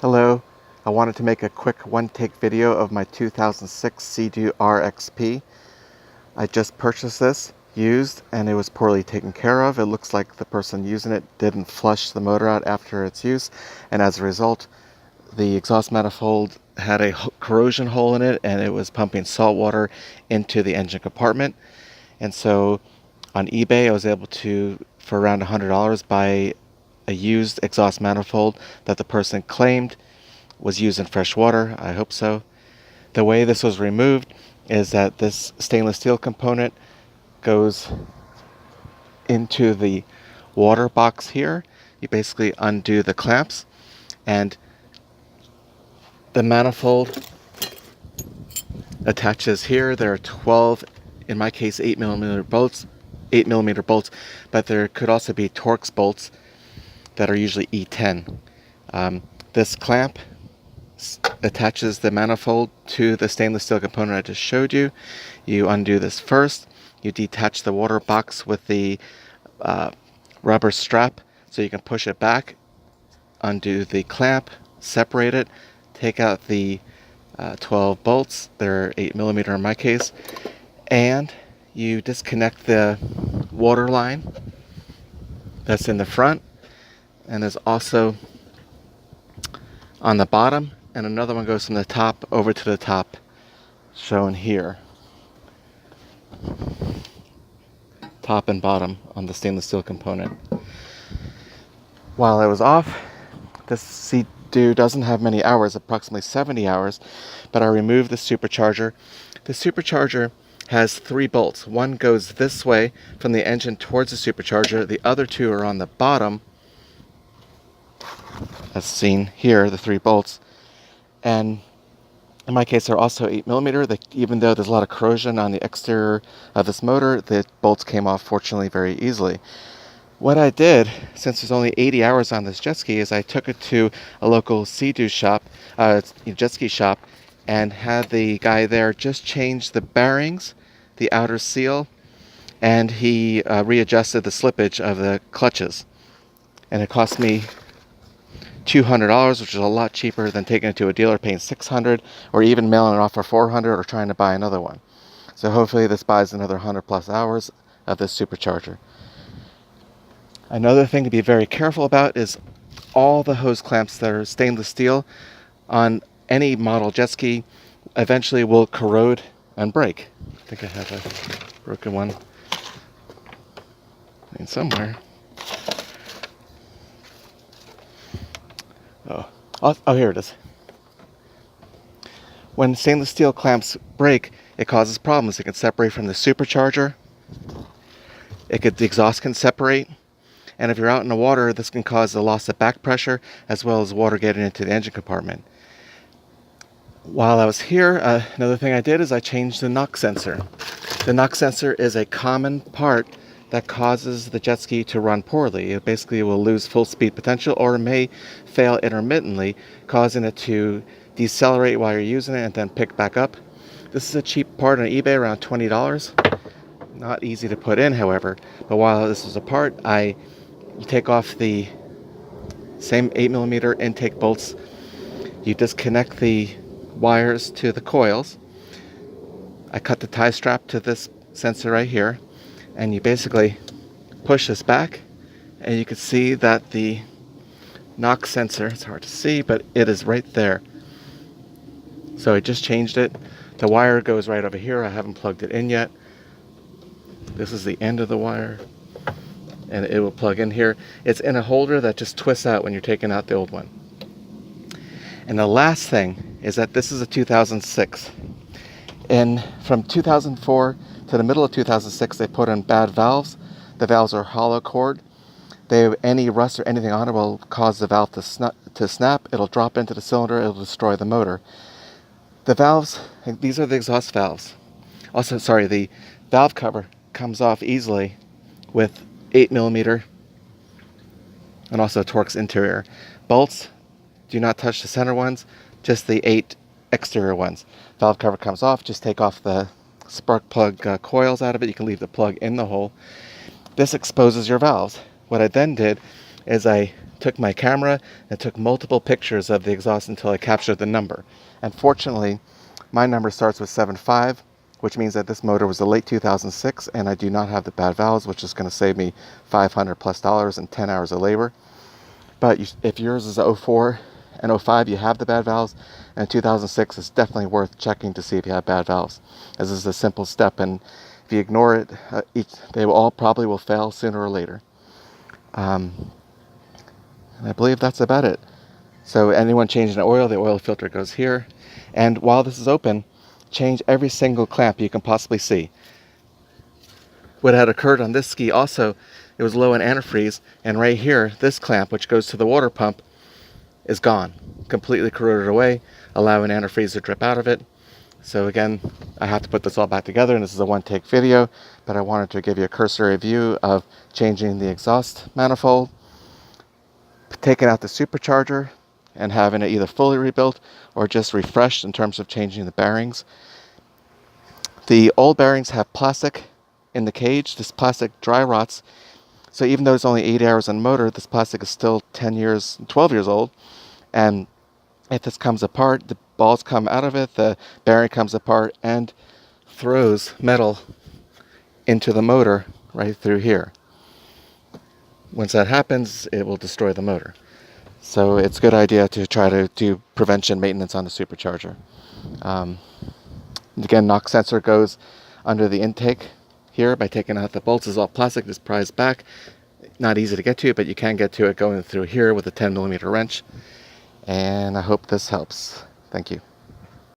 Hello, I wanted to make a quick one-take video of my 2006 Doo RXP. I just purchased this, used, and it was poorly taken care of. It looks like the person using it didn't flush the motor out after its use, and as a result, the exhaust manifold had a corrosion hole in it, and it was pumping salt water into the engine compartment. And so on eBay, I was able to, for around $100, buy a used exhaust manifold that the person claimed was used in fresh water. I hope so. The way this was removed is that this stainless steel component goes into the water box here. You basically undo the clamps, and the manifold attaches here. There are 12, in my case, 8mm bolts, but there could also be Torx bolts that are usually E10. This clamp attaches the manifold to the stainless steel component I just showed you. You undo this first. You detach the water box with the rubber strap so you can push it back, undo the clamp, separate it, take out the 12 bolts. They're 8mm in my case, and you disconnect the water line that's in the front, and there's also on the bottom, and another one goes from the top over to the top, shown here. Top and bottom on the stainless steel component. While I was off, this Doo doesn't have many hours, approximately 70 hours, but I removed the supercharger. The supercharger has 3 bolts. One goes this way from the engine towards the supercharger. The other 2 are on the bottom, as seen here, the 3 bolts. And in my case, they're also 8mm. Even though there's a lot of corrosion on the exterior of this motor, the bolts came off fortunately very easily. What I did, since there's only 80 hours on this jet ski, is I took it to a local Sea-Doo shop, jet ski shop, and had the guy there just change the bearings, the outer seal, and he readjusted the slippage of the clutches. And it cost me $200, which is a lot cheaper than taking it to a dealer paying $600, or even mailing it off for $400 or trying to buy another one. So hopefully this buys another 100+ hours of this supercharger. Another thing to be very careful about is all the hose clamps that are stainless steel on any model jet ski eventually will corrode and break. I think I have a broken one in somewhere. Oh, here it is. When stainless steel clamps break, it causes problems. It can separate from the supercharger. The exhaust can separate. And if you're out in the water, this can cause a loss of back pressure as well as water getting into the engine compartment. While I was here, another thing I did is I changed the knock sensor. The knock sensor is a common part that causes the jet ski to run poorly. It basically will lose full speed potential, or it may fail intermittently, causing it to decelerate while you're using it and then pick back up. This is a cheap part on eBay, around $20. Not easy to put in, however. But while this was a part, you take off the same 8mm intake bolts. You disconnect the wires to the coils. I cut the tie strap to this sensor right here, and you basically push this back, and you can see that the knock sensor, it's hard to see, but it is right there. So I just changed it. The wire goes right over here. I haven't plugged it in yet. This is the end of the wire, and it will plug in here. It's in a holder that just twists out when you're taking out the old one. And the last thing is that this is a 2006. And from 2004 to the middle of 2006, they put in bad valves. The valves are hollow core. Any rust or anything on it will cause the valve to snap. It'll drop into the cylinder. It'll destroy the motor. The valves, these are the exhaust valves. Also, sorry, the valve cover comes off easily with 8mm and also Torx interior. Bolts, do not touch the center ones, just the 8 exterior ones. Valve cover comes off, just take off the spark plug coils out of it. You can leave the plug in the hole. This exposes your valves. What I then did is I took my camera and took multiple pictures of the exhaust until I captured the number. And fortunately, my number starts with 75, which means that this motor was a late 2006, and I do not have the bad valves, which is going to save me $500+ and 10 hours of labor. But if yours is a 04 and 05, you have the bad valves, and 2006 is definitely worth checking to see if you have bad valves, as this is a simple step, and if you ignore it, they all probably will fail sooner or later. And I believe that's about it. So anyone changing the oil filter goes here. And while this is open, change every single clamp you can possibly see. What had occurred on this ski also, it was low in antifreeze, and right here, this clamp, which goes to the water pump, is gone. Completely corroded away, allowing antifreeze to drip out of it. So again, I have to put this all back together, and this is a one-take video, but I wanted to give you a cursory view of changing the exhaust manifold, taking out the supercharger, and having it either fully rebuilt or just refreshed in terms of changing the bearings. The old bearings have plastic in the cage. This plastic dry rots, so even though it's only 8 hours on the motor, this plastic is still 10 years, 12 years old, and if this comes apart, the balls come out of it, the bearing comes apart and throws metal into the motor right through here. Once that happens, it will destroy the motor. So it's a good idea to try to do prevention maintenance on the supercharger. Again, knock sensor goes under the intake here by taking out the bolts. Is all plastic, this pries back. Not easy to get to, but you can get to it going through here with a 10mm wrench. And I hope this helps. Thank you.